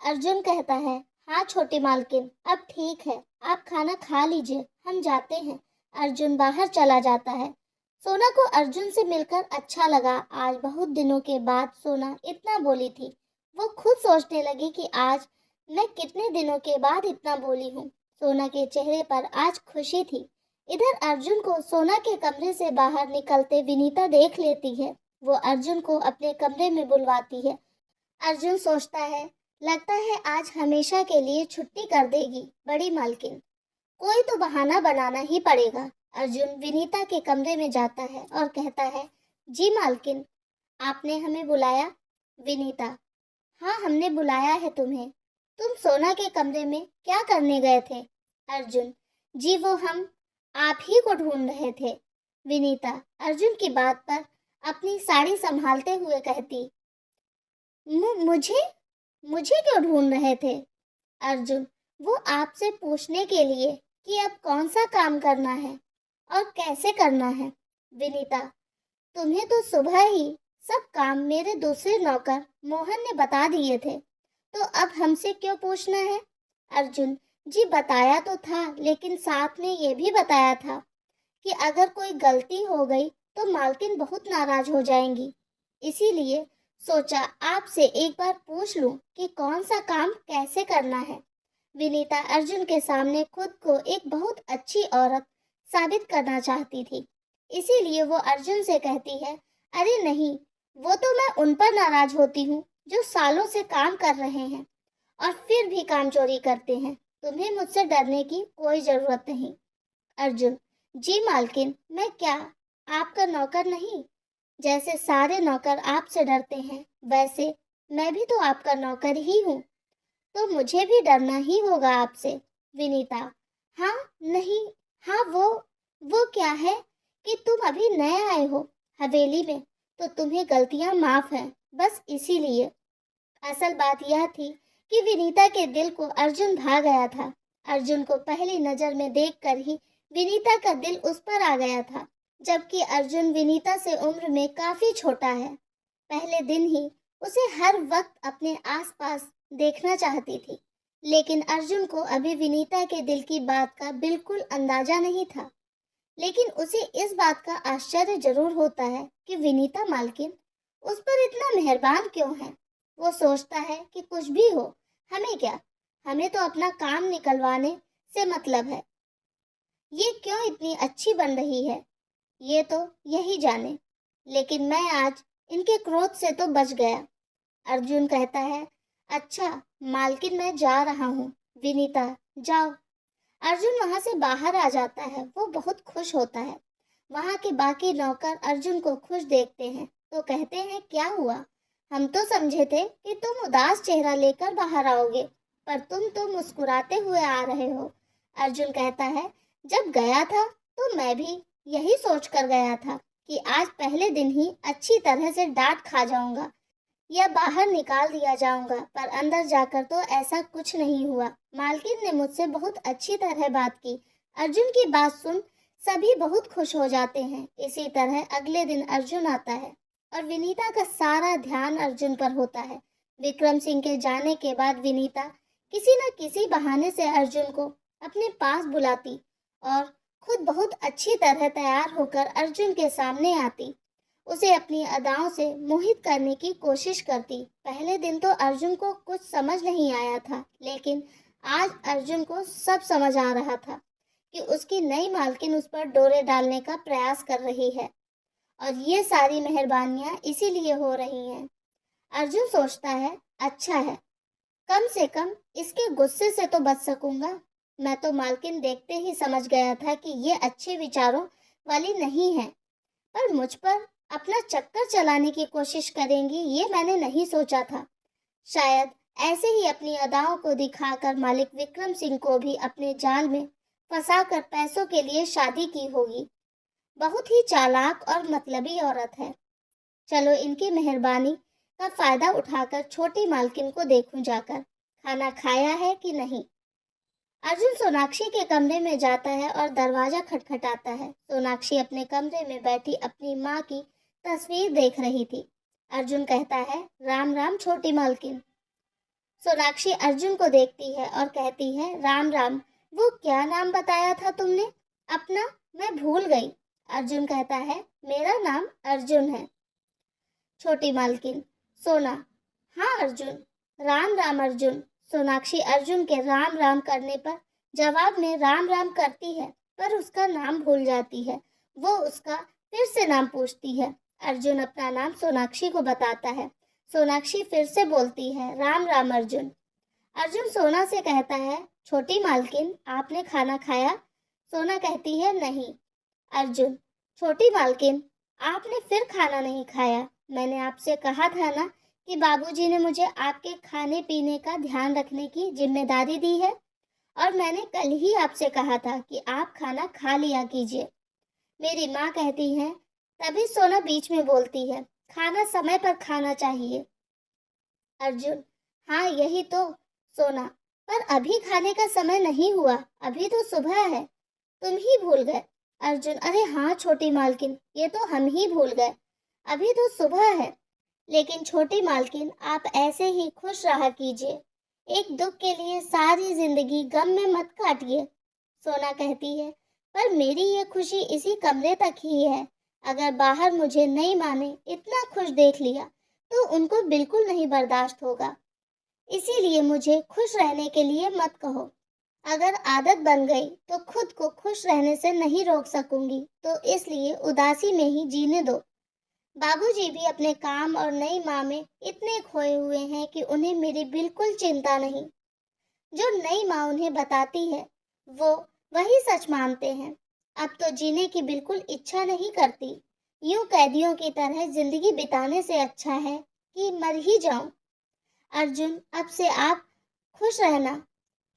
अर्जुन कहता है, हाँ छोटी मालकिन, अब ठीक है, आप खाना खा लीजिए, हम जाते हैं। अर्जुन बाहर चला जाता है। सोना को अर्जुन से मिलकर अच्छा लगा। आज बहुत दिनों के बाद सोना इतना बोली थी। वो खुद सोचने लगी कि आज मैं कितने दिनों के बाद इतना बोली हूँ। सोना के चेहरे पर आज खुशी थी। इधर अर्जुन को सोना के कमरे से बाहर निकलते विनीता देख लेती है। वो अर्जुन को अपने कमरे में बुलवाती है। अर्जुन सोचता है, लगता है आज हमेशा के लिए छुट्टी कर देगी बड़ी मालकिन। कोई तो बहाना बनाना ही पड़ेगा। अर्जुन विनीता के कमरे में जाता है और कहता है, जी मालकिन, आपने हमें बुलाया? विनीता, हाँ हमने बुलाया है तुम्हें। तुम सोना के कमरे में क्या करने गए थे? अर्जुन, जी वो हम आप ही को ढूंढ रहे थे। विनीता अर्जुन की बात पर अपनी साड़ी संभालते हुए कहती, मुझे मुझे क्यों ढूंढ रहे थे? अर्जुन, वो आपसे पूछने के लिए कि अब कौन सा काम करना है और कैसे करना है। विनीता, तुम्हें तो सुबह ही सब काम मेरे दूसरे नौकर मोहन ने बता दिए थे, तो अब हमसे क्यों पूछना है? अर्जुन, जी बताया तो था, लेकिन साथ में ये भी बताया था कि अगर कोई गलती हो गई तो मालकिन बहुत नाराज हो जाएंगी। इसीलिए सोचा आपसे एक बार पूछ लूं कि कौन सा काम कैसे करना है। विनीता अर्जुन के सामने खुद को एक बहुत अच्छी औरत साबित करना चाहती थी। इसीलिए वो अर्जुन से कहती है, अरे नहीं, वो तो मैं उन पर नाराज होती हूँ जो सालों से काम कर रहे हैं और फिर भी काम चोरी करते हैं। तुम्हें मुझसे डरने की कोई जरूरत नहीं। अर्जुन, जी मालकिन, मैं क्या आपका नौकर नहीं? जैसे सारे नौकर आपसे डरते हैं, वैसे मैं भी तो आपका नौकर ही हूँ, तो मुझे भी डरना ही होगा आपसे। विनीता, हाँ नहीं, हाँ वो क्या है कि तुम अभी नए आए हो हवेली में, तो तुम्हें गलतियां माफ हैं, बस इसीलिए। असल बात यह थी कि विनीता के दिल को अर्जुन भा गया था। अर्जुन को पहली नजर में देखकर ही विनीता का दिल उस पर आ गया था, जबकि अर्जुन विनीता से उम्र में काफी छोटा है। पहले दिन ही उसे हर वक्त अपने आसपास देखना चाहती थी, लेकिन अर्जुन को अभी विनीता के दिल की बात का बिल्कुल अंदाजा नहीं था। लेकिन उसे इस बात का आश्चर्य जरूर होता है कि विनीता मालकिन उस पर इतना मेहरबान क्यों है। वो सोचता है कि कुछ भी हो, हमें क्या, हमें तो अपना काम निकलवाने से मतलब है। ये क्यों इतनी अच्छी बन रही है, ये तो यही जाने। लेकिन मैं आज इनके क्रोध से तो बच गया। अर्जुन कहता है, अच्छा मालकिन मैं जा रहा हूँ। विनीता, जाओ। अर्जुन वहां से बाहर आ जाता है। वो बहुत खुश होता है। वहां के बाकी नौकर अर्जुन को खुश देखते हैं तो कहते हैं, क्या हुआ? हम तो समझे थे कि तुम उदास चेहरा लेकर बाहर आओगे, पर तुम तो मुस्कुराते हुए आ रहे हो। अर्जुन कहता है, जब गया था तो मैं भी यही सोच कर गया था कि आज पहले दिन ही अच्छी तरह से डांट खा जाऊंगा या बाहर निकाल दिया जाऊंगा, पर अंदर जाकर तो ऐसा कुछ नहीं हुआ। मालकिन ने मुझसे बहुत अच्छी तरह बात की। अर्जुन की बात सुन सभी बहुत खुश हो जाते हैं। इसी तरह अगले दिन अर्जुन आता है और विनीता का सारा ध्यान अर्जुन पर होता है। विक्रम सिंह के जाने के बाद विनीता किसी न किसी बहाने से अर्जुन को अपने पास बुलाती और खुद बहुत अच्छी तरह तैयार होकर अर्जुन के सामने आती, उसे अपनी अदाओं से मोहित करने की कोशिश करती। पहले दिन तो अर्जुन को कुछ समझ नहीं आया था, लेकिन आज अर्जुन को सब समझ आ रहा था कि उसकी नई मालकिन उस पर डोरे डालने का प्रयास कर रही है और ये सारी मेहरबानियां इसीलिए हो रही हैं। अर्जुन सोचता है, अच्छा है, कम से कम इसके गुस्से से तो बच सकूंगा। मैं तो मालकिन देखते ही समझ गया था कि ये अच्छे विचारों वाली नहीं है, पर मुझ पर अपना चक्कर चलाने की कोशिश करेंगी ये मैंने नहीं सोचा था। शायद ऐसे ही अपनी अदाओं को दिखाकर मालिक विक्रम सिंह को भी अपने जाल में फंसाकर पैसों के लिए शादी की होगी। बहुत ही चालाक और मतलबी औरत है। चलो इनकी मेहरबानी का फायदा उठाकर छोटी मालकिन को देखूं जाकर, खाना खाया है कि नहीं। अर्जुन सोनाक्षी के कमरे में जाता है और दरवाजा खटखटाता है। सोनाक्षी अपने कमरे में बैठी अपनी माँ की तस्वीर देख रही थी। अर्जुन कहता है, राम राम छोटी मालकिन। सोनाक्षी अर्जुन को देखती है और कहती है, राम राम। वो क्या नाम बताया था तुमने अपना? मैं भूल गई। अर्जुन कहता है, मेरा नाम अर्जुन है। छोटी मालकिन, सोना, हाँ अर्जुन। राम राम अर्जुन। सोनाक्षी अर्जुन के राम राम करने पर जवाब में राम राम करती है, पर उसका नाम भूल जाती है। वो उसका फिर से नाम पूछती है। अर्जुन अपना नाम सोनाक्षी को बताता है। सोनाक्षी फिर से बोलती है, राम राम अर्जुन। अर्जुन सोना से कहता है, छोटी मालकिन, आपने खाना खाया? सोना कहती है, नहीं। अर्जुन, छोटी मालकिन, आपने फिर खाना नहीं खाया? मैंने आपसे कहा था ना कि बाबूजी ने मुझे आपके खाने पीने का ध्यान रखने की जिम्मेदारी दी है, और मैंने कल ही आपसे कहा था कि आप खाना खा लिया कीजिए। मेरी माँ कहती है। तभी सोना बीच में बोलती है, खाना समय पर खाना चाहिए। अर्जुन, हाँ यही तो। सोना, पर अभी खाने का समय नहीं हुआ, अभी तो सुबह है, तुम ही भूल गए। अर्जुन, अरे हाँ छोटी मालकिन, ये तो हम ही भूल गए, अभी तो सुबह है। लेकिन छोटी मालकिन, आप ऐसे ही खुश रहा कीजिए, एक दुख के लिए सारी जिंदगी गम में मत काटिए। सोना कहती है, पर मेरी ये खुशी इसी कमरे तक ही है। अगर बाहर मुझे नहीं माने इतना खुश देख लिया तो उनको बिल्कुल नहीं बर्दाश्त होगा। इसीलिए मुझे खुश रहने के लिए मत कहो। अगर आदत बन गई तो खुद को खुश रहने से नहीं रोक सकूंगी, तो इसलिए उदासी में ही जीने दो। बाबूजी भी अपने काम और नई माँ में इतने खोए हुए हैं कि उन्हें मेरी बिल्कुल चिंता नहीं। जो नई माँ उन्हें बताती है वो वही सच मानते हैं। अब तो जीने की बिल्कुल इच्छा नहीं करती। यूं कैदियों की तरह जिंदगी बिताने से अच्छा है कि मर ही जाऊं। अर्जुन, अब से आप खुश रहना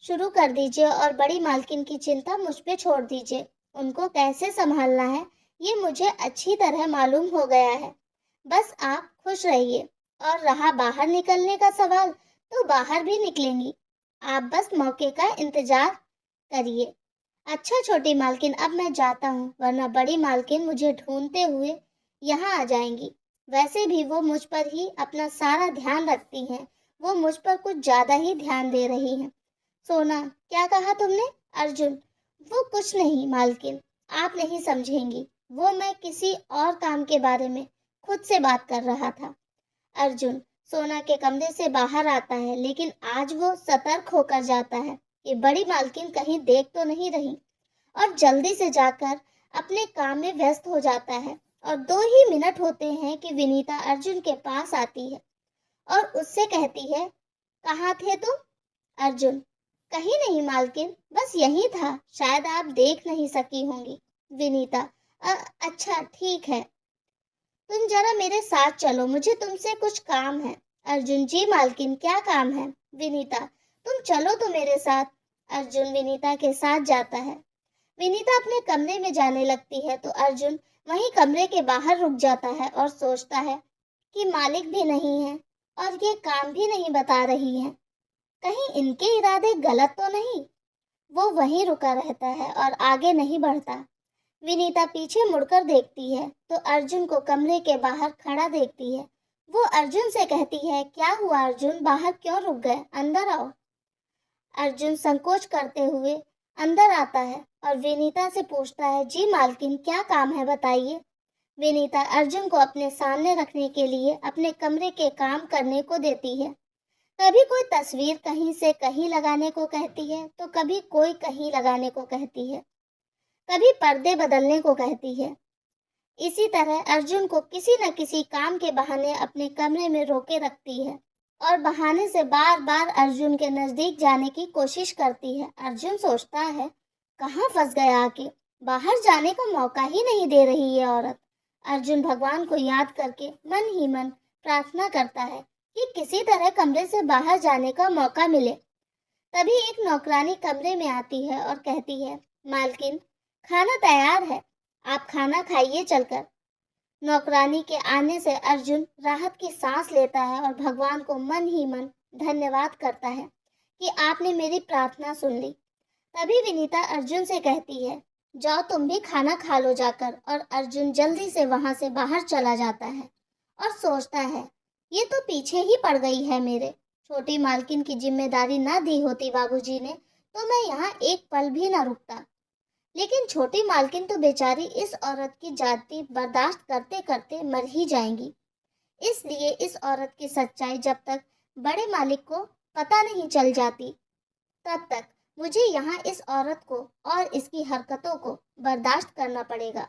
शुरू कर दीजिए और बड़ी मालकिन की चिंता मुझ पे छोड़ दीजिए। उनको कैसे संभालना है ये मुझे अच्छी तरह मालूम हो गया है। बस आप खुश रहिए। और रहा बाहर निकलने का सवाल, तो बाहर भी निकलेंगी। आप बस मौके का इंतजार करिए। अच्छा छोटी मालकिन, अब मैं जाता हूँ, वरना बड़ी मालकिन मुझे ढूंढते हुए यहाँ आ जाएंगी। वैसे भी वो मुझ पर ही अपना सारा ध्यान रखती हैं। वो मुझ पर कुछ ज्यादा ही ध्यान दे रही हैं। सोना, क्या कहा तुमने? अर्जुन, वो कुछ नहीं मालकिन, आप नहीं समझेंगी। वो मैं किसी और काम के बारे में खुद से बात कर रहा था। अर्जुन सोना के कमरे से बाहर आता है, लेकिन आज वो सतर्क होकर जाता है कि बड़ी मालकिन कहीं देख तो नहीं रही, और जल्दी से जाकर अपने काम में व्यस्त हो जाता है। और 2 ही मिनट होते हैं कि विनीता अर्जुन के पास आती है और उससे कहती है, कहाँ थे तुम? अर्जुन, कहीं नहीं मालकिन, बस यही था, शायद आप देख नहीं सकी होंगी। विनीता, अच्छा ठीक है, तुम जरा मेरे साथ चलो, मुझे तुमसे कुछ काम है। अर्जुन, जी मालकिन, क्या काम है? विनीता, तुम चलो तो मेरे साथ। अर्जुन विनीता के साथ जाता है। विनीता अपने कमरे में जाने लगती है तो अर्जुन वहीं कमरे के बाहर रुक जाता है और सोचता है कि मालिक भी नहीं है और ये काम भी नहीं बता रही है, कहीं इनके इरादे गलत तो नहीं। वो वहीं रुका रहता है और आगे नहीं बढ़ता। विनीता पीछे मुड़कर देखती है तो अर्जुन को कमरे के बाहर खड़ा देखती है। वो अर्जुन से कहती है, क्या हुआ अर्जुन, बाहर क्यों रुक गए, अंदर आओ। अर्जुन संकोच करते हुए अंदर आता है और विनीता से पूछता है, जी मालकिन, क्या काम है बताइए। विनीता अर्जुन को अपने सामने रखने के लिए अपने कमरे के काम करने को देती है। कभी कोई तस्वीर कहीं से कहीं लगाने को कहती है तो कभी कोई कहीं लगाने को कहती है, कभी पर्दे बदलने को कहती है। इसी तरह अर्जुन को किसी न किसी काम के बहाने अपने कमरे में रोके रखती है और बहाने से बार बार अर्जुन के नजदीक जाने की कोशिश करती है। अर्जुन सोचता है, कहाँ फंस गया आके, बाहर जाने का मौका ही नहीं दे रही ये औरत। अर्जुन भगवान को याद करके मन ही मन प्रार्थना करता है कि किसी तरह कमरे से बाहर जाने का मौका मिले। तभी एक नौकरानी कमरे में आती है और कहती है, मालकिन, खाना तैयार है, आप खाना खाइए चलकर। नौकरानी के आने से अर्जुन राहत की सांस लेता है और भगवान को मन ही मन धन्यवाद करता है कि आपने मेरी प्रार्थना सुन ली। तभी विनीता अर्जुन से कहती है, जाओ तुम भी खाना खा लो जाकर। और अर्जुन जल्दी से वहां से बाहर चला जाता है और सोचता है, ये तो पीछे ही पड़ गई है मेरे, छोटी मालकिन की जिम्मेदारी ना दी होती बाबूजी ने तो मैं यहाँ एक पल भी ना रुकता। लेकिन छोटी मालकिन तो बेचारी इस औरत की जाति बर्दाश्त करते करते मर ही जाएंगी। इसलिए इस औरत की सच्चाई जब तक बड़े मालिक को पता नहीं चल जाती, तब तक मुझे यहाँ इस औरत को और इसकी हरकतों को बर्दाश्त करना पड़ेगा।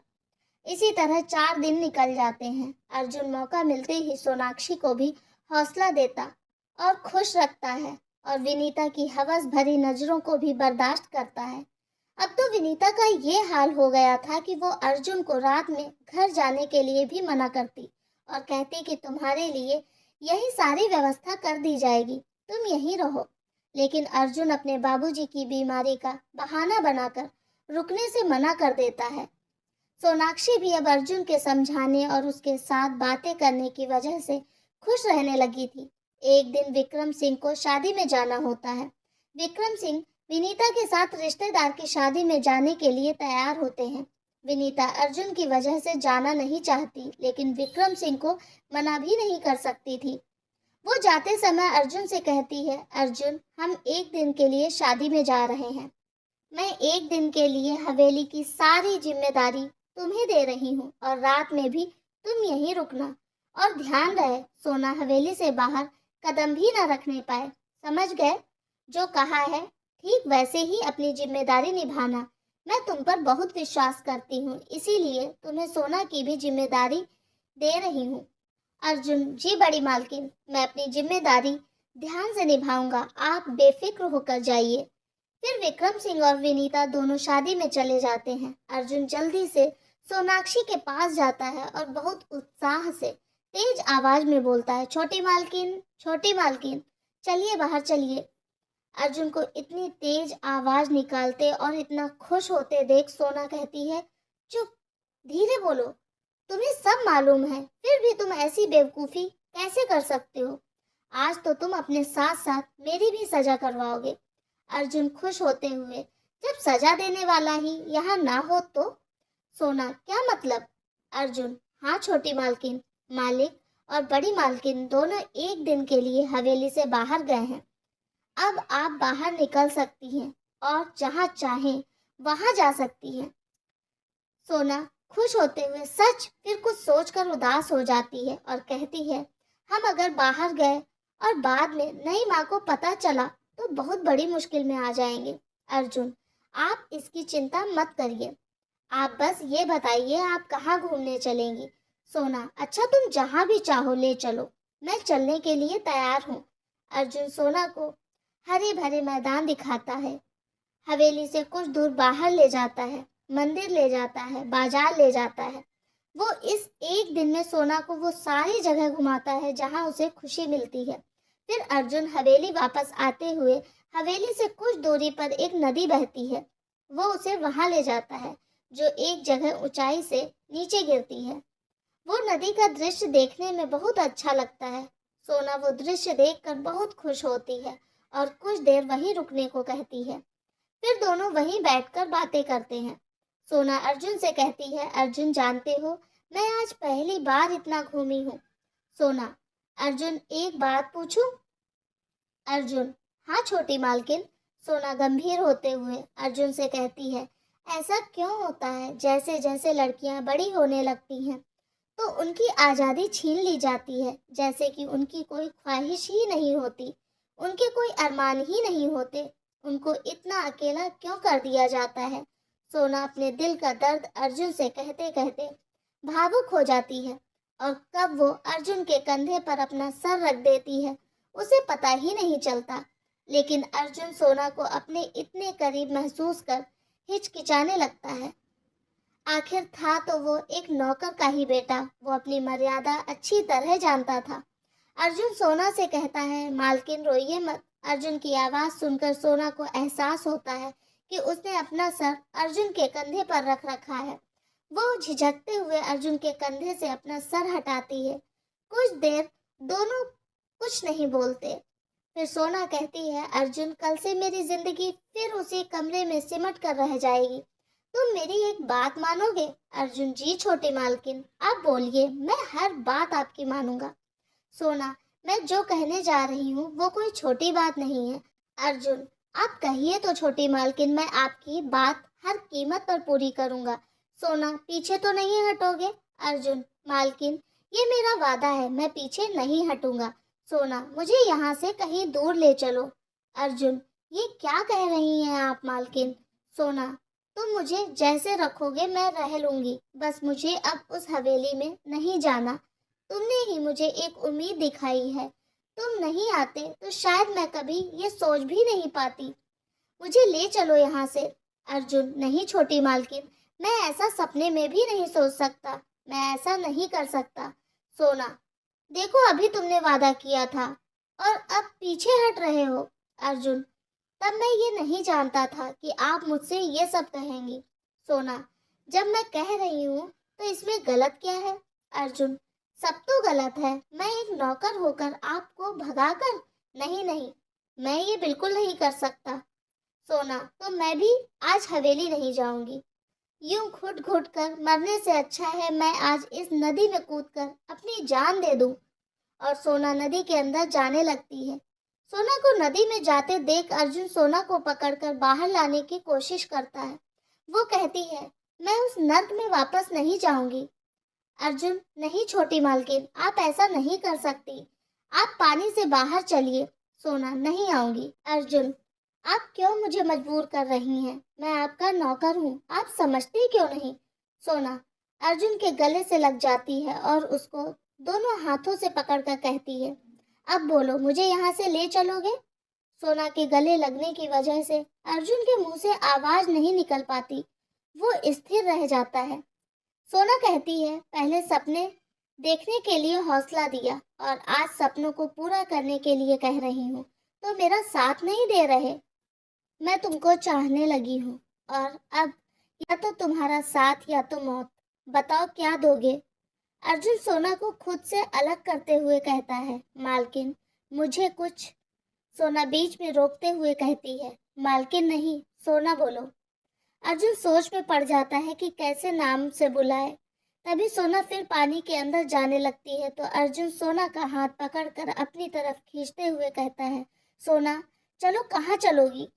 इसी तरह 4 दिन निकल जाते हैं। अर्जुन मौका मिलते ही सोनाक्षी को भी हौसला देता और खुश रखता है और विनीता की हवस भरी नजरों को भी बर्दाश्त करता है। अब तो विनीता का ये हाल हो गया था कि वो अर्जुन को रात में घर जाने के लिए भी मना करती और कहती कि तुम्हारे लिए यही सारी व्यवस्था कर दी जाएगी, तुम यहीं रहो। लेकिन अर्जुन अपने बाबूजी की बीमारी का बहाना बनाकर रुकने से मना कर देता है। सोनाक्षी भी अब अर्जुन के समझाने और उसके साथ बातें करने की वजह से खुश रहने लगी थी। एक दिन विक्रम सिंह को शादी में जाना होता है। विक्रम सिंह विनीता के साथ रिश्तेदार की शादी में जाने के लिए तैयार होते हैं। विनीता अर्जुन की वजह से जाना नहीं चाहती, लेकिन विक्रम सिंह को मना भी नहीं कर सकती थी। वो जाते समय अर्जुन से कहती है, अर्जुन हम एक दिन के लिए शादी में जा रहे हैं। मैं एक दिन के लिए हवेली की सारी जिम्मेदारी तुम्हें दे रही हूँ और रात में भी तुम यहीं रुकना। और ध्यान रहे सोना हवेली से बाहर कदम भी न रखने पाए। समझ गए? जो कहा है ठीक वैसे ही अपनी जिम्मेदारी निभाना। मैं तुम पर बहुत विश्वास करती हूँ, इसीलिए तुम्हें सोना की भी जिम्मेदारी दे रही हूँ। अर्जुन जी बड़ी मालकिन, मैं अपनी जिम्मेदारी ध्यान से निभाऊंगा, आप बेफिक्र होकर जाइए। फिर विक्रम सिंह और विनीता दोनों शादी में चले जाते हैं। अर्जुन जल्दी से सोनाक्षी के पास जाता है और बहुत उत्साह से तेज आवाज में बोलता है, छोटी मालकिन, चलिए बाहर चलिए। अर्जुन को इतनी तेज आवाज निकालते और इतना खुश होते देख सोना कहती है, चुप, धीरे बोलो, तुम्हें सब मालूम है, फिर भी तुम ऐसी बेवकूफी कैसे कर सकते हो? आज तो तुम अपने साथ साथ मेरी भी सजा करवाओगे। अर्जुन खुश होते हुए, जब सजा देने वाला ही यहाँ ना हो तो? सोना, क्या मतलब? अर्जुन, हाँ छोटी मालकिन, मालिक और बड़ी मालकिन दोनों एक दिन के लिए हवेली से बाहर गए हैं। अब आप बाहर निकल सकती हैं और जहाँ चाहें वहां जा सकती हैं। सोना खुश होते हुए सच फिर कुछ सोचकर उदास हो जाती है और कहती है, हम अगर बाहर गए और बाद में नई माँ को पता चला तो बहुत बड़ी मुश्किल में आ जाएंगे। अर्जुन, आप इसकी चिंता मत करिए, आप बस ये बताइए आप कहाँ घूमने चलेंगी? सोना, अच्छा तुम जहाँ भी चाहो ले चलो, मैं चलने के लिए तैयार हूँ। अर्जुन सोना को हरे भरे मैदान दिखाता है, हवेली से कुछ दूर बाहर ले जाता है, मंदिर ले जाता है, बाजार ले जाता है। वो इस एक दिन में सोना को वो सारी जगह घुमाता है जहाँ उसे खुशी मिलती है। फिर अर्जुन हवेली वापस आते हुए हवेली से कुछ दूरी पर एक नदी बहती है, वो उसे वहां ले जाता है जो एक जगह ऊंचाई से नीचे गिरती है। वो नदी का दृश्य देखने में बहुत अच्छा लगता है। सोना वो दृश्य देखकर बहुत खुश होती है और कुछ देर वहीं रुकने को कहती है। फिर दोनों वहीं बैठकर बातें करते हैं। सोना अर्जुन से कहती है, अर्जुन जानते हो मैं आज पहली बार इतना घूमी हूँ। सोना, अर्जुन एक बात पूछूं? अर्जुन, हाँ छोटी मालकिन। सोना गंभीर होते हुए अर्जुन से कहती है, ऐसा क्यों होता है जैसे जैसे लड़कियां बड़ी होने लगती हैं तो उनकी आज़ादी छीन ली जाती है, जैसे कि उनकी कोई ख्वाहिश ही नहीं होती, उनके कोई अरमान ही नहीं होते, उनको इतना अकेला क्यों कर दिया जाता है? सोना अपने दिल का दर्द अर्जुन से कहते कहते भावुक हो जाती है और कब वो अर्जुन के कंधे पर अपना सर रख देती है उसे पता ही नहीं चलता। लेकिन अर्जुन सोना को अपने इतने करीब महसूस कर हिचकिचाने लगता है। आखिर था तो वो एक नौकर का ही बेटा, वो अपनी मर्यादा अच्छी तरह जानता था। अर्जुन सोना से कहता है, मालकिन रोइए मत। अर्जुन की आवाज़ सुनकर सोना को एहसास होता है कि उसने अपना सर अर्जुन के कंधे पर रख रखा है। वो झिझकते हुए अर्जुन के कंधे से अपना सर हटाती है। कुछ देर दोनों कुछ नहीं बोलते। फिर सोना कहती है, अर्जुन कल से मेरी जिंदगी फिर उसी कमरे में सिमट कर रह जाएगी, तुम मेरी एक बात मानोगे? अर्जुन, जी छोटी मालकिन, आप बोलिए, मैं हर बात आपकी मानूंगा। सोना, मैं जो कहने जा रही हूँ वो कोई छोटी बात नहीं है। अर्जुन, आप कहिए तो छोटी मालकिन, मैं आपकी बात हर कीमत पर पूरी करूँगा। सोना, पीछे तो नहीं हटोगे? अर्जुन, मालकिन, ये मेरा वादा है, मैं पीछे नहीं हटूंगा। सोना, मुझे यहाँ से कहीं दूर ले चलो। अर्जुन, ये क्या कह रही हैं आप मालकिन? सोना, तुम मुझे जैसे रखोगे मैं रह लूंगी, बस मुझे अब उस हवेली में नहीं जाना। तुमने ही मुझे एक उम्मीद दिखाई है। तुम नहीं आते तो शायद मैं कभी ये सोच भी नहीं पाती। मुझे ले चलो यहाँ से। अर्जुन, नहीं छोटी मालकिन, मैं ऐसा सपने में भी नहीं सोच सकता। मैं ऐसा नहीं कर सकता। सोना, देखो अभी तुमने वादा किया था और अब पीछे हट रहे हो। अर्जुन, तब मैं ये नहीं जानता था कि आप मुझसे ये सब कहेंगी। सोना, जब मैं कह रही हूँ तो इसमें गलत क्या है? अर्जुन, सब तो गलत है। मैं एक नौकर होकर आपको भगाकर? नहीं नहीं, मैं ये बिल्कुल नहीं कर सकता। सोना, तो मैं भी आज हवेली नहीं जाऊंगी। यूं घुट घुट कर मरने से अच्छा है मैं आज इस नदी में कूदकर अपनी जान दे दूं। और सोना नदी के अंदर जाने लगती है। सोना को नदी में जाते देख अर्जुन सोना को पकड़कर बाहर लाने की कोशिश करता है। वो कहती है, मैं उस नर्क में वापस नहीं जाऊंगी। अर्जुन, नहीं छोटी मालकिन, आप ऐसा नहीं कर सकती। आप पानी से बाहर चलिए। सोना, नहीं आऊंगी। अर्जुन, आप क्यों मुझे मजबूर कर रही हैं? मैं आपका नौकर हूँ, आप समझती क्यों नहीं? सोना अर्जुन के गले से लग जाती है और उसको दोनों हाथों से पकड़कर कहती है, अब बोलो, मुझे यहाँ से ले चलोगे? सोना के गले लगने की वजह से अर्जुन के मुंह से आवाज नहीं निकल पाती। वो स्थिर रह जाता है। सोना कहती है, पहले सपने देखने के लिए हौसला दिया और आज सपनों को पूरा करने के लिए कह रही हूँ, तो मेरा साथ नहीं दे रहे। मैं तुमको चाहने लगी हूँ और अब या तो तुम्हारा साथ या तो मौत। बताओ क्या दोगे? अर्जुन सोना को खुद से अलग करते हुए कहता है, मालकिन, मुझे कुछ। सोना बीच में रोकते हुए कहती है, मालकिन नहीं, सोना बोलो। अर्जुन सोच में पड़ जाता है कि कैसे नाम से बुलाए। तभी सोना फिर पानी के अंदर जाने लगती है तो अर्जुन सोना का हाथ पकड़कर अपनी तरफ खींचते हुए कहता है, सोना, चलो, कहाँ चलोगी?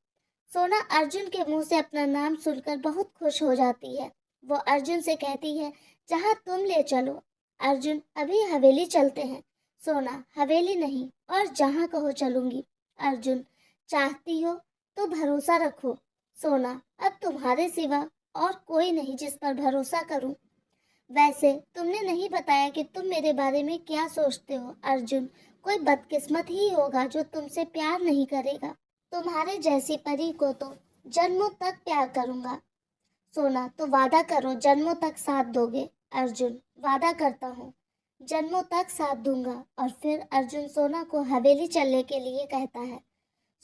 सोना अर्जुन के मुंह से अपना नाम सुनकर बहुत खुश हो जाती है। वो अर्जुन से कहती है, जहाँ तुम ले चलो। अर्जुन, अभी हवेली चलते हैं। सोना, हवेली नहीं, और जहाँ कहो चलूंगी। अर्जुन, चाहती हो तो भरोसा रखो। सोना, अब तुम्हारे सिवा और कोई नहीं जिस पर भरोसा करूं। वैसे तुमने नहीं बताया कि तुम मेरे बारे में क्या सोचते हो। अर्जुन, कोई बदकिस्मत ही होगा जो तुमसे प्यार नहीं करेगा। तुम्हारे जैसी परी को तो जन्मों तक प्यार करूंगा। सोना, तो वादा करो जन्मों तक साथ दोगे। अर्जुन, वादा करता हूँ, जन्मों तक साथ दूंगा। और फिर अर्जुन सोना को हवेली चलने के लिए कहता है।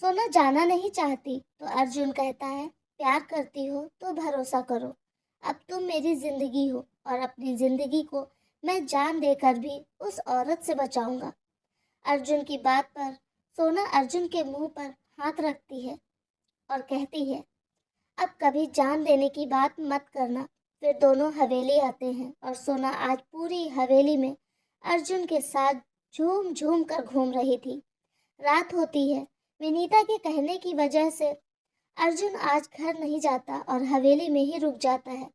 सोना जाना नहीं चाहती तो अर्जुन कहता है, प्यार करती हो तो भरोसा करो। अब तुम मेरी जिंदगी हो और अपनी जिंदगी को मैं जान देकर भी उस औरत से बचाऊंगा। अर्जुन की बात पर सोना अर्जुन के मुंह पर हाथ रखती है और कहती है, अब कभी जान देने की बात मत करना। फिर दोनों हवेली आते हैं और सोना आज पूरी हवेली में अर्जुन के साथ झूम झूम कर घूम रही थी। रात होती है। विनीता के कहने की वजह से अर्जुन आज घर नहीं जाता और हवेली में ही रुक जाता है।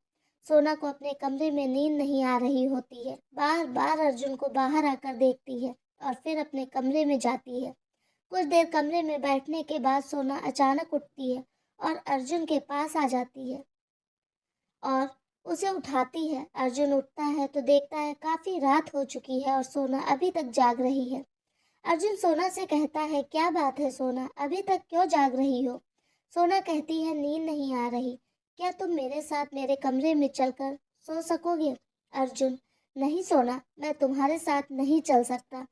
सोना को अपने कमरे में नींद नहीं आ रही होती है। बार बार अर्जुन को बाहर आकर देखती है और फिर अपने कमरे में जाती है। कुछ देर कमरे में बैठने के बाद सोना अचानक उठती है और अर्जुन के पास आ जाती है और उसे उठाती है। अर्जुन उठता है तो देखता है काफी रात हो चुकी है और सोना अभी तक जाग रही है। अर्जुन सोना से कहता है, क्या बात है सोना, अभी तक क्यों जाग रही हो? सोना कहती है, नींद नहीं आ रही। क्या तुम मेरे साथ मेरे कमरे में चलकर सो सकोगे? अर्जुन, नहीं सोना, मैं तुम्हारे साथ नहीं चल सकता।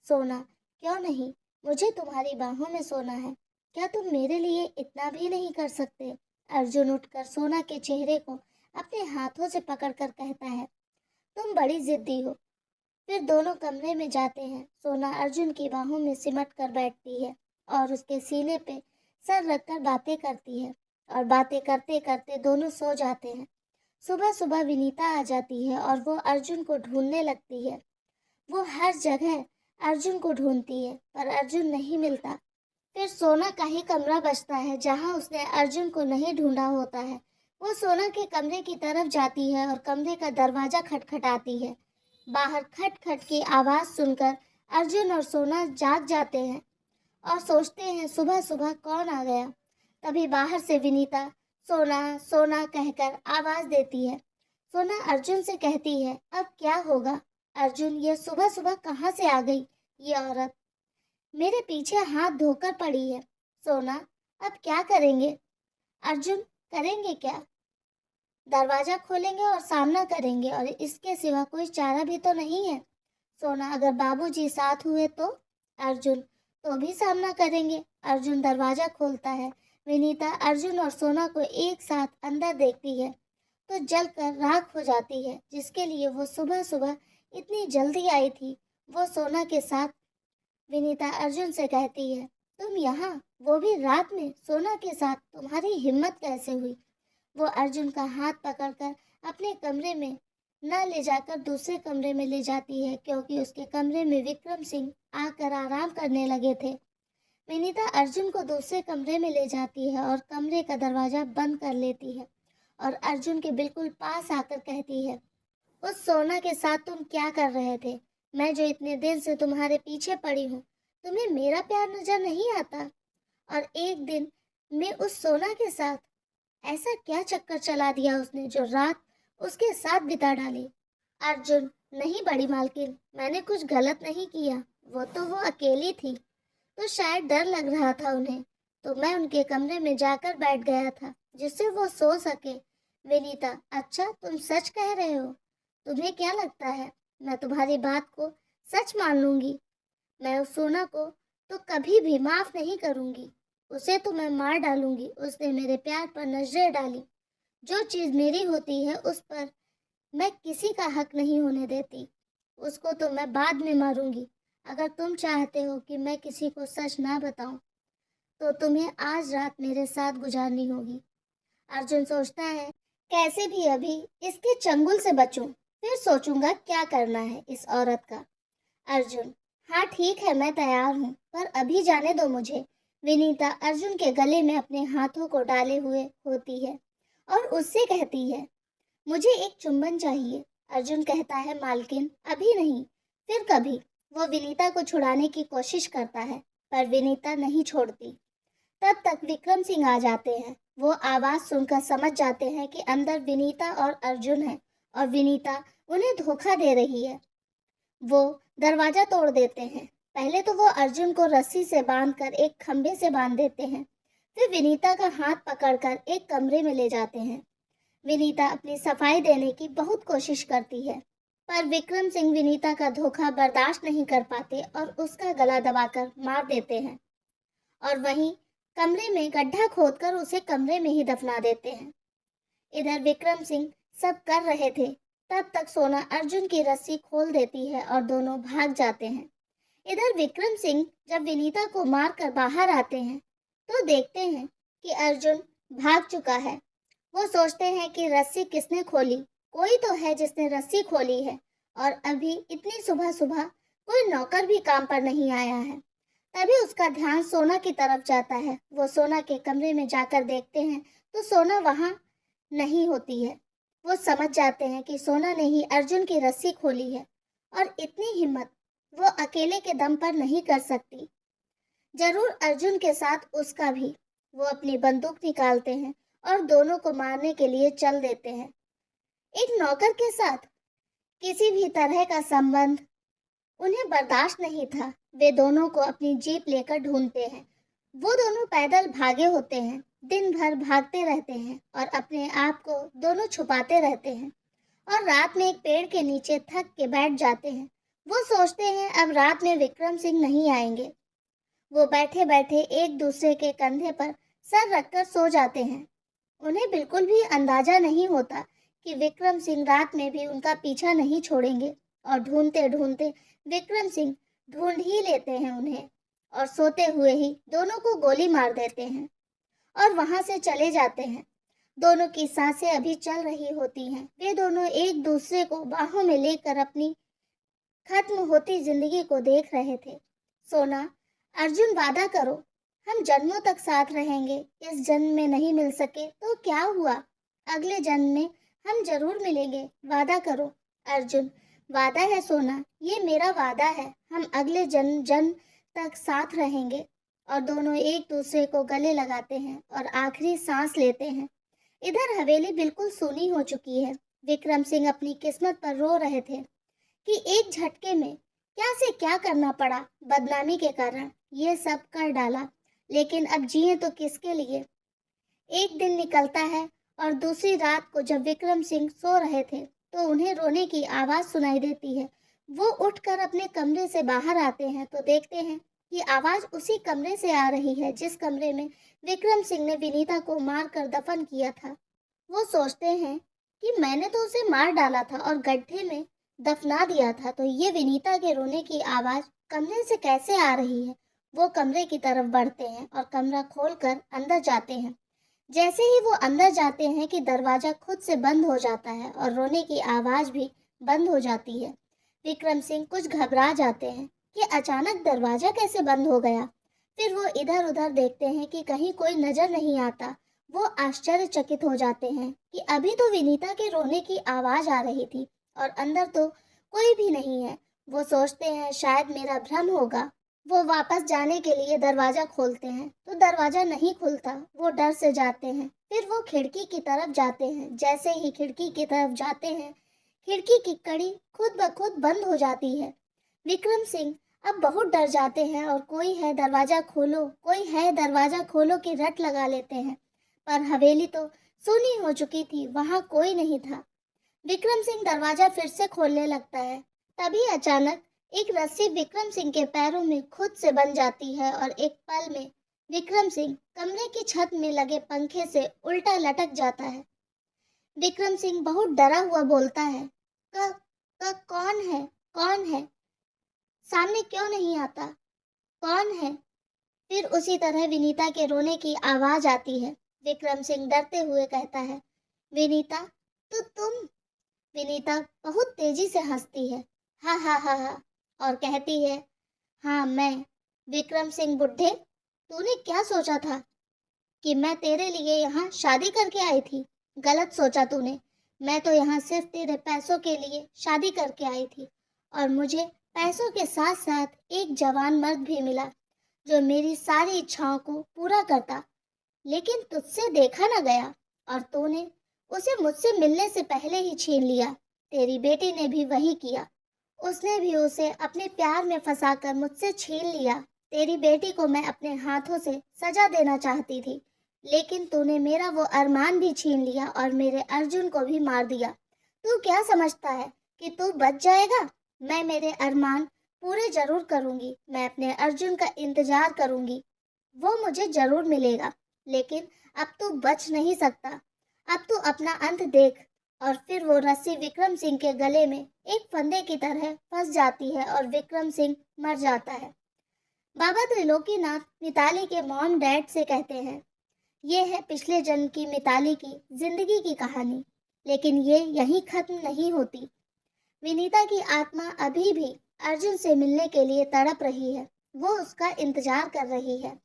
सोना, क्यों नहीं? मुझे तुम्हारी बाहों में सोना है। क्या तुम मेरे लिए इतना भी नहीं कर सकते? अर्जुन उठकर सोना के चेहरे को अपने हाथों से पकड़कर कहता है, तुम बड़ी जिद्दी हो। फिर दोनों कमरे में जाते हैं। सोना अर्जुन की बाहों में सिमट कर बैठती है और उसके सीने पे सर रखकर बातें करती है और बातें करते करते दोनों सो जाते हैं। सुबह सुबह विनीता आ जाती है और वो अर्जुन को ढूंढने लगती है। वो हर जगह अर्जुन को ढूंढती है पर अर्जुन नहीं मिलता। फिर सोना का ही कमरा बचता है जहां उसने अर्जुन को नहीं ढूंढा होता है। वो सोना के कमरे की तरफ जाती है और कमरे का दरवाजा खटखटाती है। बाहर खट खट की आवाज सुनकर अर्जुन और सोना जाग जाते हैं और सोचते हैं सुबह सुबह कौन आ गया। तभी बाहर से विनीता सोना सोना कहकर आवाज देती है। सोना अर्जुन से कहती है, अब क्या होगा? अर्जुन, ये सुबह सुबह कहाँ से आ गई ये औरत? मेरे पीछे हाथ धोकर पड़ी है। सोना, अब क्या करेंगे? अर्जुन, करेंगे क्या? दरवाजा खोलेंगे और सामना करेंगे, और इसके सिवा कोई चारा भी तो नहीं है। सोना, अगर बाबूजी साथ हुए तो? अर्जुन, तो भी सामना करेंगे। अर्जुन दरवाजा खोलता है। विनीता अर्जुन और सोना को एक साथ अंदर देखती है तो जलकर राख हो जाती है। जिसके लिए वो सुबह सुबह इतनी जल्दी आई थी, वो सोना के साथ। विनीता अर्जुन से कहती है, तुम यहाँ, वो भी रात में सोना के साथ, तुम्हारी हिम्मत कैसे हुई? वो अर्जुन का हाथ पकड़कर अपने कमरे में न ले जाकर दूसरे कमरे में ले जाती है, क्योंकि उसके कमरे में विक्रम सिंह आकर आराम करने लगे थे। विनीता अर्जुन को दूसरे कमरे में ले जाती है और कमरे का दरवाजा बंद कर लेती है और अर्जुन के बिल्कुल पास आकर कहती है, उस सोना के साथ तुम क्या कर रहे थे? मैं जो इतने दिन से तुम्हारे पीछे पड़ी हूँ, तुम्हें मेरा प्यार नजर नहीं आता? और एक दिन में उस सोना के साथ ऐसा क्या चक्कर चला दिया उसने जो रात उसके साथ बिता डाली? अर्जुन, नहीं बड़ी मालकिन, मैंने कुछ गलत नहीं किया। वो अकेली थी तो शायद डर लग रहा था उन्हें, तो मैं उनके कमरे में जाकर बैठ गया था जिससे वो सो सके। विनीता, अच्छा, तुम सच कह रहे हो? तुम्हें क्या लगता है मैं तुम्हारी बात को सच मान लूंगी? मैं उस सोना को तो कभी भी माफ नहीं करूंगी। उसे तो मैं मार डालूंगी। उसने मेरे प्यार पर नजरें डाली। जो चीज मेरी होती है उस पर मैं किसी का हक नहीं होने देती। उसको तो मैं बाद में मारूंगी। अगर तुम चाहते हो कि मैं किसी को सच ना बताऊं, तो तुम्हें आज रात मेरे साथ गुजारनी होगी। अर्जुन सोचता है, कैसे भी अभी इसके चंगुल से बचूं, फिर सोचूंगा क्या करना है इस औरत का। अर्जुन, हाँ ठीक है, मैं तैयार हूँ, पर अभी जाने दो मुझे। विनीता अर्जुन के गले में अपने हाथों को डाले हुए होती है और उससे कहती है, मुझे एक चुंबन चाहिए। अर्जुन कहता है, मालकिन, अभी नहीं, फिर कभी। वो विनीता को छुड़ाने की कोशिश करता है पर विनीता नहीं छोड़ती। तब तक विक्रम सिंह आ जाते हैं। वो आवाज सुनकर समझ जाते हैं कि अंदर विनीता और अर्जुन है और विनीता उन्हें धोखा दे रही है। वो दरवाजा तोड़ देते हैं। पहले तो वो अर्जुन को रस्सी से बांधकर एक खंभे से बांध देते हैं, फिर विनीता का हाथ पकड़कर एक कमरे में ले जाते हैं। विनीता अपनी सफाई देने की बहुत कोशिश करती है, पर विक्रम सिंह विनीता का धोखा बर्दाश्त नहीं कर पाते और उसका गला दबाकर मार देते हैं और वहीं कमरे में गड्ढा खोदकर उसे कमरे में ही दफना देते हैं। इधर विक्रम सिंह सब कर रहे थे, तब तक सोना अर्जुन की रस्सी खोल देती है और दोनों भाग जाते हैं। इधर विक्रम सिंह जब विनीता को मारकर बाहर आते हैं तो देखते हैं कि अर्जुन भाग चुका है। वो सोचते हैं कि रस्सी किसने खोली, कोई तो है जिसने रस्सी खोली है, और अभी इतनी सुबह सुबह कोई नौकर भी काम पर नहीं आया है। तभी उसका ध्यान सोना की तरफ जाता है। वो सोना के कमरे में जाकर देखते हैं तो सोना वहां नहीं होती है। वो समझ जाते हैं कि सोना ने ही अर्जुन की रस्सी खोली है और इतनी हिम्मत वो अकेले के दम पर नहीं कर सकती। जरूर अर्जुन के साथ उसका भी। वो अपनी बंदूक निकालते हैं और दोनों को मारने के लिए चल देते हैं। एक नौकर के साथ किसी भी तरह का संबंध उन्हें बर्दाश्त नहीं था। वे दोनों को अपनी जीप लेकर ढूंढते हैं। वो दोनों पैदल भागे होते हैं, दिन भर भागते रहते हैं और अपने आप को दोनों छुपाते रहते हैं और रात में एक पेड़ के नीचे थक के बैठ जाते हैं। वो सोचते हैं अब रात में विक्रम सिंह नहीं आएंगे। वो बैठे बैठे एक दूसरे के कंधे पर सर रखकर सो जाते हैं। उन्हें बिल्कुल भी अंदाजा नहीं होता कि विक्रम सिंह रात में भी उनका पीछा नहीं छोड़ेंगे और ढूंढते ढूंढते विक्रम सिंह ढूंढ ही लेते हैं उन्हें और सोते हुए ही दोनों को गोली मार देते हैं और वहां से चले जाते हैं। दोनों की सांसें अभी चल रही होती हैं। वे दोनों एक दूसरे को बाहों में लेकर अपनी खत्म होती जिंदगी को देख रहे थे। सोना, अर्जुन वादा करो, हम जन्मों तक साथ रहेंगे। इस जन्म में नहीं मिल सके तो क्या हुआ, अगले जन्म में हम जरूर मिलेंगे, वादा करो। अर्जुन, वादा है सोना, ये मेरा वादा है, हम अगले जन्म जन्म तक साथ रहेंगे। और दोनों एक दूसरे को गले लगाते हैं और आखिरी सांस लेते हैं। इधर हवेली बिल्कुल सूनी हो चुकी है। विक्रम सिंह अपनी किस्मत पर रो रहे थे कि एक झटके में क्या से क्या करना पड़ा। बदनामी के कारण ये सब कर डाला, लेकिन अब जिए तो किसके लिए। एक दिन निकलता है और दूसरी रात को जब विक्रम सिंह सो रहे थे तो उन्हें रोने की आवाज सुनाई देती है। वो उठकर अपने कमरे से बाहर आते हैं तो देखते हैं कि आवाज उसी कमरे से आ रही है जिस कमरे में विक्रम सिंह ने विनीता को मारकर दफन किया था। वो सोचते हैं कि मैंने तो उसे मार डाला था और गड्ढे में दफना दिया था, तो ये विनीता के रोने की आवाज कमरे से कैसे आ रही है। वो कमरे की तरफ बढ़ते हैं और कमरा खोलकर अंदर जाते हैं। जैसे ही वो अंदर जाते हैं कि दरवाजा खुद से बंद हो जाता है और रोने की आवाज भी बंद हो जाती है। विक्रम सिंह कुछ घबरा जाते हैं कि अचानक दरवाजा कैसे बंद हो गया। फिर वो इधर उधर देखते हैं कि कहीं कोई नजर नहीं आता। वो आश्चर्यचकित हो जाते हैं कि अभी तो विनीता के रोने की आवाज आ रही थी और अंदर तो कोई भी नहीं है। वो सोचते हैं शायद मेरा भ्रम होगा। वो वापस जाने के लिए दरवाजा खोलते हैं तो दरवाजा नहीं खुलता। वो डर से जाते हैं। फिर वो खिड़की की तरफ जाते हैं। जैसे ही खिड़की की तरफ जाते हैं, खिड़की की कड़ी खुद ब खुद बंद हो जाती है। विक्रम सिंह अब बहुत डर जाते हैं और कोई है दरवाजा खोलो, कोई है दरवाजा खोलो की रट लगा लेते हैं। पर हवेली तो सूनी हो चुकी थी, वहां कोई नहीं था। विक्रम सिंह दरवाजा फिर से खोलने लगता है। तभी अचानक एक रस्सी विक्रम सिंह के पैरों में खुद से बन जाती है और एक पल में विक्रम सिंह कमरे की छत में लगे पंखे से उल्टा लटक जाता है। विक्रम सिंह बहुत डरा हुआ बोलता है, कौन है, कौन है, सामने क्यों नहीं आता, कौन है। फिर उसी तरह विनीता के रोने की आवाज आती है। विक्रम सिंह डरते हुए कहता है, विनीता, तो तुम। विनीता बहुत तेजी से हंसती है, हा हा हा हा, और कहती है, हाँ मैं। विक्रम सिंह बुढ़े, तूने क्या सोचा था कि मैं तेरे लिए यहाँ शादी करके आई थी। गलत सोचा तूने। मैं तो यहाँ सिर्फ तेरे पैसों के लिए शादी करके आई थी और मुझे पैसों के साथ साथ एक जवान मर्द भी मिला जो मेरी सारी इच्छाओं को पूरा करता। लेकिन तुझसे देखा न गया और तूने उसे मुझसे मिलने से पहले ही छीन लिया। तेरी बेटी ने भी वही किया। उसने भी उसे अपने प्यार में फंसाकर मुझसे छीन लिया। तेरी बेटी को मैं अपने हाथों से सजा देना चाहती थी, लेकिन तूने मेरा वो अरमान भी छीन लिया और मेरे अर्जुन को भी मार दिया। तू क्या समझता है कि तू बच जाएगा? मैं मेरे अरमान पूरे जरूर करूंगी। मैं अपने अर्जुन का इंतजार करूंगी। वो मुझे जरूर मिलेगा, लेकिन अब तू बच नहीं सकता। अब तू अपना अंत देख। और फिर वो रस्सी विक्रम सिंह के गले में एक फंदे की तरह फंस जाती है और विक्रम सिंह मर जाता है। बाबा त्रिलोकीनाथ मिताली के मॉम डैड से कहते हैं, ये है पिछले जन्म की मिताली की जिंदगी की कहानी, लेकिन ये यहीं खत्म नहीं होती। विनीता की आत्मा अभी भी अर्जुन से मिलने के लिए तड़प रही है। वो उसका इंतजार कर रही है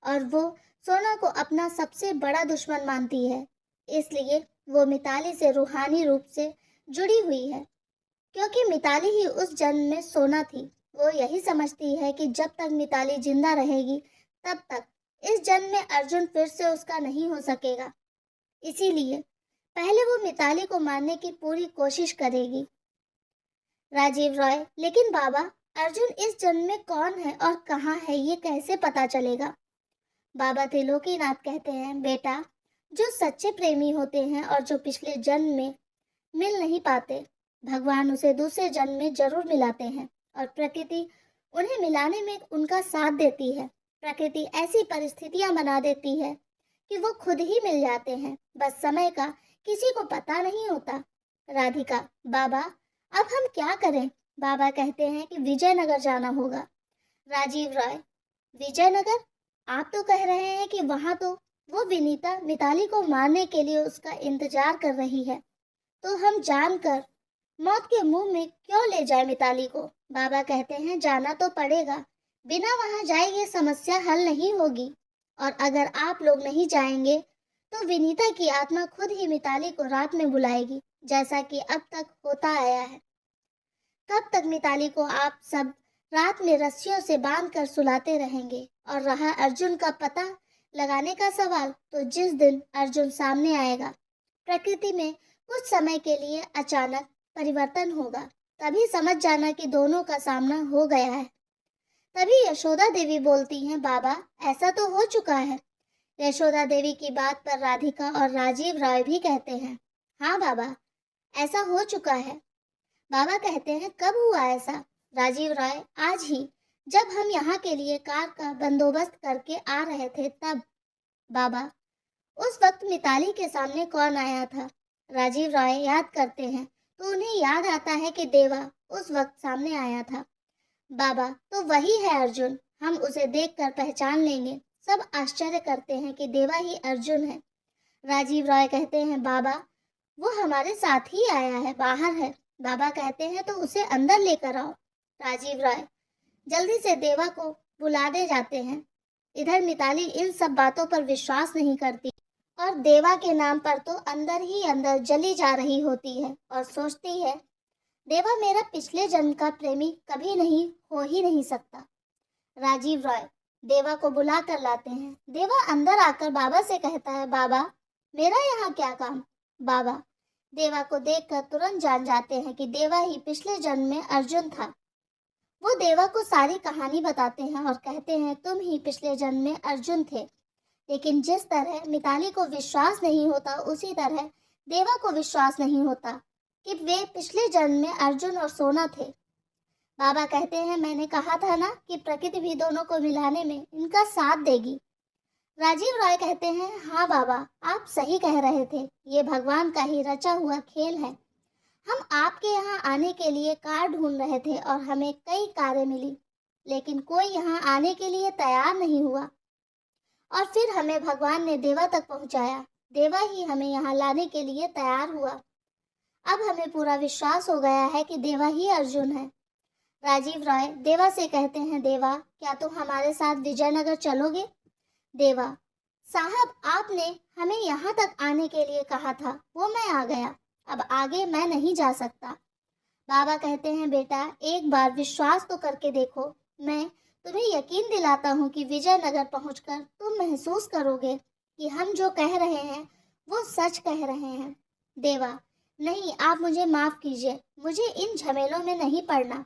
और वो सोना को अपना सबसे बड़ा दुश्मन मानती है। इसलिए वो मिताली से रूहानी रूप से जुड़ी हुई है, क्योंकि मिताली ही उस जन्म में सोना थी। वो यही समझती है कि जब तक मिताली जिंदा रहेगी तब तक इस जन्म में अर्जुन फिर से उसका नहीं हो सकेगा। इसीलिए पहले वो मिताली को मारने की पूरी कोशिश करेगी। राजीव रॉय, लेकिन बाबा, अर्जुन इस जन्म में कौन है और कहाँ है, ये कैसे पता चलेगा? बाबा त्रिलोकीनाथ कहते हैं, बेटा, जो सच्चे प्रेमी होते हैं और जो पिछले जन्म में मिल नहीं पाते, भगवान उसे दूसरे जन्म में जरूर मिलाते हैं और प्रकृति उन्हें मिलाने में उनका साथ देती है। प्रकृति ऐसी परिस्थितियां बना देती है कि वो खुद ही मिल जाते हैं। बस समय का किसी को पता नहीं होता। राधिका, बाबा, अब हम क्या करें? बाबा कहते हैं कि विजयनगर जाना होगा। राजीव रॉय, विजयनगर? आप तो कह रहे हैं कि वहां तो वो विनीता मिताली को मारने के लिए उसका इंतजार कर रही है। तो हम जानकर मौत के मुंह में क्यों ले जाए मिताली को? बाबा कहते हैं जाना तो पड़ेगा, बिना वहां जाए ये समस्या हल नहीं होगी। और अगर आप लोग नहीं जाएंगे तो विनीता की आत्मा खुद ही मिताली को रात में बुलाएगी, जैसा कि अब तक होता आया है। कब तक मिताली को आप सब रात में रस्सियों से बांध कर सुलाते रहेंगे? और रहा अर्जुन का पता लगाने का सवाल, तो जिस दिन अर्जुन सामने आएगा, प्रकृति में कुछ समय के लिए अचानक परिवर्तन होगा, तभी समझ जाना कि दोनों का सामना हो गया है। तभी यशोदा देवी बोलती हैं, बाबा ऐसा तो हो चुका है। यशोदा देवी की बात पर राधिका और राजीव राय भी कहते हैं, हाँ बाबा ऐसा हो चुका है। बाबा कहते हैं, कब हुआ ऐसा? राजीव राय, आज ही, जब हम यहाँ के लिए कार का बंदोबस्त करके आ रहे थे तब। बाबा, उस वक्त मिताली के सामने कौन आया था? राजीव राय याद करते हैं तो उन्हें याद आता है कि देवा उस वक्त सामने आया था। बाबा, तो वही है अर्जुन, हम उसे देखकर पहचान लेंगे। सब आश्चर्य करते हैं कि देवा ही अर्जुन है। राजीव राय कहते हैं, बाबा वो हमारे साथ ही आया है, बाहर है। बाबा कहते हैं, तो उसे अंदर लेकर आओ। राजीव राय जल्दी से देवा को बुला दे जाते हैं। इधर मिताली इन सब बातों पर विश्वास नहीं करती और देवा के नाम पर तो अंदर ही अंदर जली जा रही होती है और सोचती है, देवा मेरा पिछले जन्म का प्रेमी कभी नहीं हो ही नहीं सकता। राजीव राय देवा को बुला कर लाते हैं। देवा अंदर आकर बाबा से कहता है, बाबा मेरा यहाँ क्या काम? बाबा देवा को देखकर तुरंत जान जाते हैं कि देवा ही पिछले जन्म में अर्जुन था। वो देवा को सारी कहानी बताते हैं और कहते हैं, तुम ही पिछले जन्म में अर्जुन थे। लेकिन जिस तरह मिताली को विश्वास नहीं होता, उसी तरह देवा को विश्वास नहीं होता कि वे पिछले जन्म में अर्जुन और सोना थे। बाबा कहते हैं, मैंने कहा था ना कि प्रकृति भी दोनों को मिलाने में इनका साथ देगी। राजीव राय कहते हैं, हाँ बाबा आप सही कह रहे थे, ये भगवान का ही रचा हुआ खेल है। हम आपके यहाँ आने के लिए कार ढूंढ रहे थे और हमें कई कारें मिली, लेकिन कोई यहाँ आने के लिए तैयार नहीं हुआ और फिर हमें भगवान ने देवा तक पहुँचाया। देवा ही हमें यहाँ लाने के लिए तैयार हुआ। अब हमें पूरा विश्वास हो गया है कि देवा ही अर्जुन है। राजीव राय देवा से कहते हैं, देवा क्या तुम हमारे साथ विजयनगर चलोगे? देवा, साहब आपने हमें यहाँ तक आने के लिए कहा था, वो मैं आ गया, अब आगे मैं नहीं जा सकता। बाबा कहते हैं, बेटा एक बार विश्वास तो करके देखो। मैं तुम्हें यकीन दिलाता हूँ कि विजयनगर पहुँचकर तुम महसूस करोगे कि हम जो कह रहे हैं वो सच कह रहे हैं। देवा, नहीं आप मुझे माफ़ कीजिए, मुझे इन झमेलों में नहीं पड़ना,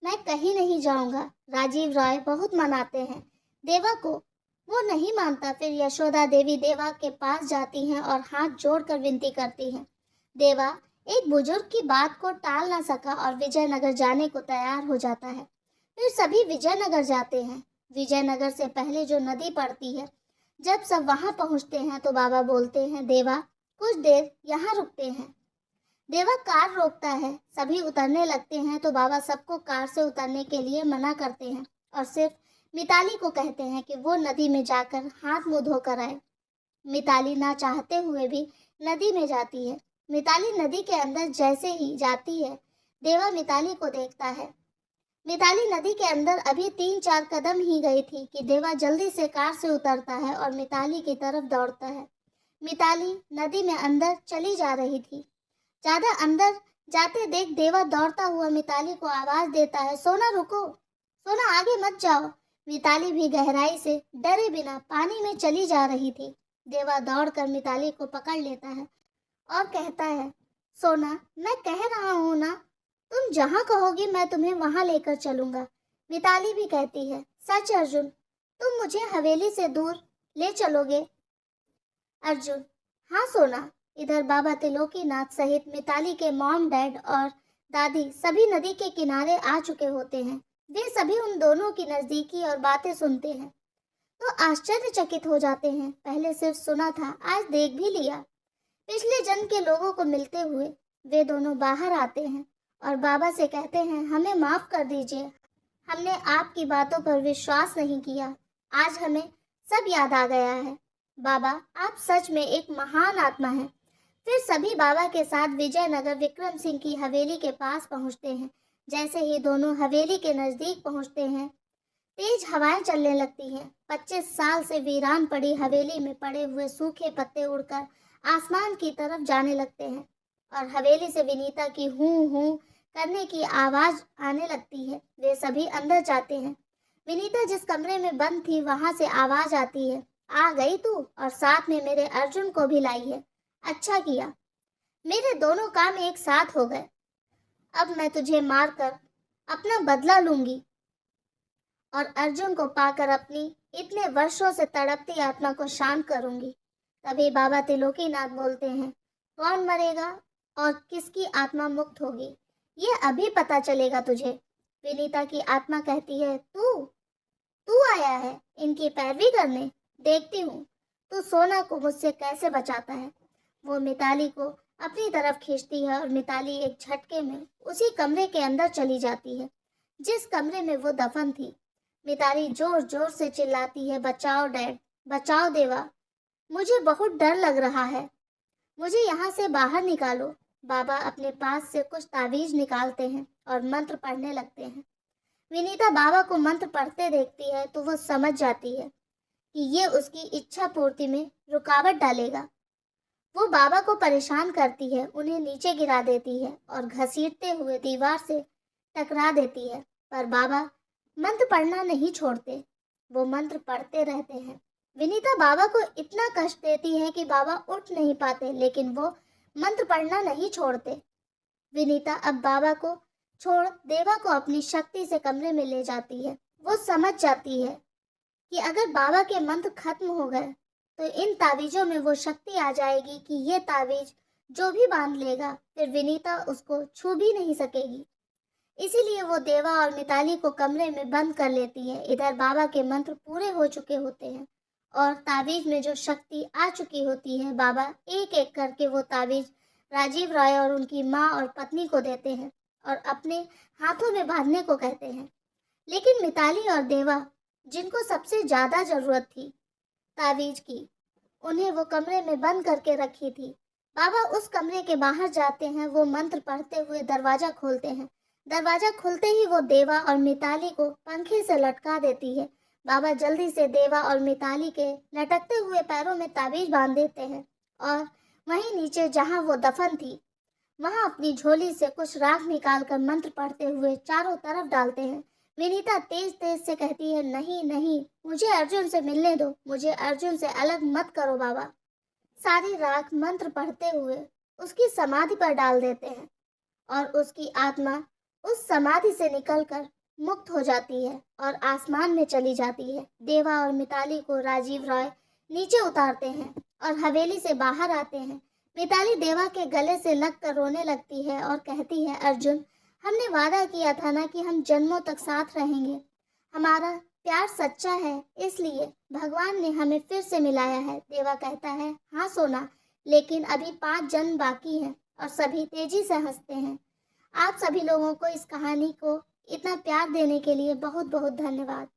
मैं कहीं नहीं जाऊँगा। राजीव राय बहुत मनाते हैं देवा को, वो नहीं मानता। फिर यशोदा देवी देवा के पास जाती हैं और हाथ जोड़कर विनती करती हैं। देवा एक बुजुर्ग की बात को टाल ना सका और विजयनगर जाने को तैयार हो जाता है। फिर सभी विजयनगर जाते हैं। विजयनगर से पहले जो नदी पड़ती है, जब सब वहां पहुंचते हैं तो बाबा बोलते हैं, देवा कुछ देर यहाँ रुकते हैं। देवा कार रोकता है, सभी उतरने लगते हैं तो बाबा सबको कार से उतरने के लिए मना करते हैं और सिर्फ मिताली को कहते हैं कि वो नदी में जाकर हाथ मुंह धोकर आए। मिताली ना चाहते हुए भी नदी में जाती है। मिताली नदी के अंदर जैसे ही जाती है, देवा मिताली को देखता है। मिताली नदी के अंदर अभी 3-4 कदम ही गई थी कि देवा जल्दी से कार से उतरता है और मिताली की तरफ दौड़ता है। मिताली नदी में अंदर चली जा रही थी। ज्यादा अंदर जाते देख देवा दौड़ता हुआ मिताली को आवाज देता है, सोना रुको, सोना आगे मत जाओ। मिताली भी गहराई से डरे बिना पानी में चली जा रही थी। देवा दौड़कर मिताली को पकड़ लेता है और कहता है, सोना मैं कह रहा हूँ ना, तुम जहाँ कहोगी मैं तुम्हें वहाँ लेकर चलूँगा। मिताली भी कहती है, सच अर्जुन, तुम मुझे हवेली से दूर ले चलोगे? अर्जुन, हाँ सोना। इधर बाबा त्रिलोकीनाथ सहित मिताली के मॉम डैड और दादी सभी नदी के किनारे आ चुके होते हैं। वे सभी उन दोनों की नज़दीकी और बातें सुनते हैं तो आश्चर्यचकित हो जाते हैं। पहले सिर्फ सुना था, आज देख भी लिया। पिछले जन्म के लोगों को मिलते हुए वे दोनों बाहर आते हैं और बाबा से कहते हैं, हमें माफ़ कर दीजिए, हमने आपकी बातों पर विश्वास नहीं किया, आज हमें सब याद आ गया है। बाबा आप सच में एक महान आत्मा हैं, फिर सभी बाबा के साथ विजयनगर विक्रम सिंह की हवेली के पास पहुंचते हैं। जैसे ही दोनों हवेली के नजदीक पहुंचते हैं, तेज हवाएं चलने लगती हैं। 25 साल से वीरान पड़ी हवेली में पड़े हुए सूखे पत्ते उड़कर आसमान की तरफ जाने लगते हैं और हवेली से विनीता की हूं हूं करने की आवाज आने लगती है। वे सभी अंदर जाते हैं। विनीता जिस कमरे में बंद थी वहां से आवाज आती है, आ गई तू, और साथ में मेरे अर्जुन को भी लाई है। अच्छा किया, मेरे दोनों काम एक साथ हो गए। अब मैं तुझे मारकर अपना बदला लूंगी और अर्जुन को पाकर अपनी इतने वर्षों से तड़पती आत्मा को शांत करूंगी। तभी बाबा त्रिलोकीनाथ बोलते हैं, कौन मरेगा और किसकी आत्मा मुक्त होगी, ये अभी पता चलेगा तुझे। विनीता की आत्मा कहती है, तू तू आया है इनकी पैरवी करने, देखती हूँ तू सोना को मुझसे कैसे बचाता है। वो मिताली को अपनी तरफ खींचती है और मिताली एक झटके में उसी कमरे के अंदर चली जाती है जिस कमरे में वो दफन थी। मिताली जोर जोर से चिल्लाती है, बचाओ डैड, बचाओ देवा, मुझे बहुत डर लग रहा है, मुझे यहाँ से बाहर निकालो। बाबा अपने पास से कुछ तावीज निकालते हैं और मंत्र पढ़ने लगते हैं। विनीता बाबा को मंत्र पढ़ते देखती है तो वो समझ जाती है कि ये उसकी इच्छा पूर्ति में रुकावट डालेगा। वो बाबा को परेशान करती है, उन्हें नीचे गिरा देती है और घसीटते हुए दीवार से टकरा देती है। पर बाबा मंत्र पढ़ना नहीं छोड़ते, वो मंत्र पढ़ते रहते हैं। विनीता बाबा को इतना कष्ट देती है कि बाबा उठ नहीं पाते, लेकिन वो मंत्र पढ़ना नहीं छोड़ते। विनीता अब बाबा को छोड़ देवा को अपनी शक्ति से कमरे में ले जाती है। वो समझ जाती है कि अगर बाबा के मंत्र खत्म हो गए तो इन तावीजों में वो शक्ति आ जाएगी कि ये तावीज जो भी बांध लेगा फिर विनीता उसको छू भी नहीं सकेगी। इसीलिए वो देवा और मिताली को कमरे में बंद कर लेती है। इधर बाबा के मंत्र पूरे हो चुके होते हैं और तावीज में जो शक्ति आ चुकी होती है, बाबा एक एक करके वो तावीज राजीव राय और उनकी माँ और पत्नी को देते हैं और अपने हाथों में बांधने को कहते हैं। लेकिन मिताली और देवा, जिनको सबसे ज्यादा जरूरत थी तावीज की, उन्हें वो कमरे में बंद करके रखी थी। बाबा उस कमरे के बाहर जाते हैं, वो मंत्र पढ़ते हुए दरवाजा खोलते हैं। दरवाजा खुलते ही वो देवा और मिताली को पंखे से लटका देती है। बाबा जल्दी से देवा और मिताली के लटकते हुए पैरों में ताबीज बांध देते हैं और वहीं नीचे जहां वो दफन थी वहां अपनी झोली से कुछ राख निकालकर मंत्र पढ़ते हुए चारों तरफ डालते हैं। विनीता तेज तेज से कहती है, नहीं नहीं, मुझे अर्जुन से मिलने दो, मुझे अर्जुन से अलग मत करो बाबा। सारी राख मंत्र पढ़ते हुए उसकी समाधि पर डाल देते हैं और उसकी आत्मा उस समाधि से निकलकर मुक्त हो जाती है और आसमान में चली जाती है। देवा और मिताली को राजीव रॉय नीचे उतारते हैं और हवेली से बाहर आते हैं। मिताली देवा के गले से लगकर रोने लगती है और कहती है, अर्जुन, हमने वादा किया था ना कि हम जन्मों तक साथ रहेंगे। हमारा प्यार सच्चा है, इसलिए भगवान ने हमें फिर से मिलाया है। देवा कहता है, हाँ सोना, लेकिन अभी 5 जन्म बाकी हैं। और सभी तेजी से हंसते हैं। आप सभी लोगों को इस कहानी को इतना प्यार देने के लिए बहुत बहुत धन्यवाद।